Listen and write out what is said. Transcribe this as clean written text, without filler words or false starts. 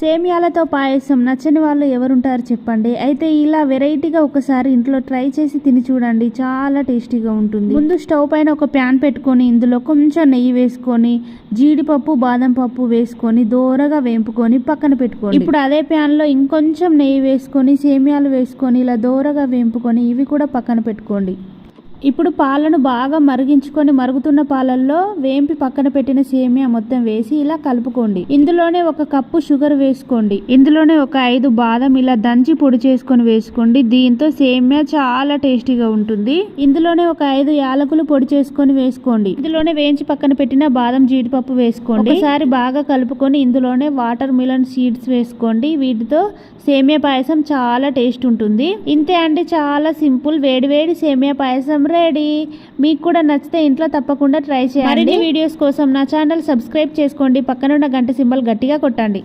సేమియాలతో పాయసం నచ్చని వాళ్ళు ఎవరుంటారు చెప్పండి. అయితే ఇలా వెరైటీగా ఒకసారి ఇంట్లో ట్రై చేసి తిని చూడండి, చాలా టేస్టీగా ఉంటుంది. ముందు స్టవ్ పైన ఒక ప్యాన్ పెట్టుకొని ఇందులో కొంచెం నెయ్యి వేసుకొని జీడిపప్పు బాదం పప్పు వేసుకొని దోరగా వేంపుకొని పక్కన పెట్టుకోండి. ఇప్పుడు అదే ప్యాన్ లో ఇంకొంచెం నెయ్యి వేసుకొని సేమియాలు వేసుకొని ఇలా దోరగా వేంపుకొని ఇవి కూడా పక్కన పెట్టుకోండి. ఇప్పుడు పాలను బాగా మరిగించుకొని మరుగుతున్న పాలల్లో వేంపి పక్కన పెట్టిన సేమియా మొత్తం వేసి ఇలా కలుపుకోండి. ఇందులోనే ఒక కప్పు షుగర్ వేసుకోండి. ఇందులోనే ఒక 5 బాదం ఇలా దంచి పొడి చేసుకొని వేసుకోండి. దీంతో సేమియా చాలా టేస్టీగా ఉంటుంది. ఇందులోనే ఒక 5 యాలకులు పొడి చేసుకొని వేసుకోండి. ఇందులోనే వేయించి పక్కన పెట్టిన బాదం జీడిపప్పు వేసుకోండి. ఒకసారి బాగా కలుపుకొని ఇందులోనే వాటర్ మిలన్ సీడ్స్ వేసుకోండి. వీటితో సేమియా పాయసం చాలా టేస్ట్ ఉంటుంది. ఇంతే అండి, చాలా సింపుల్. వేడి సేమియా పాయసం రెడీ. మీకు కూడా నచ్చితే ఇంట్లో తప్పకుండా ట్రై చేయండి. మరిన్ని వీడియోస్ కోసం నా ఛానల్ సబ్స్క్రైబ్ చేసుకోండి. పక్కనున్న గంట సింబల్ గట్టిగా కొట్టండి.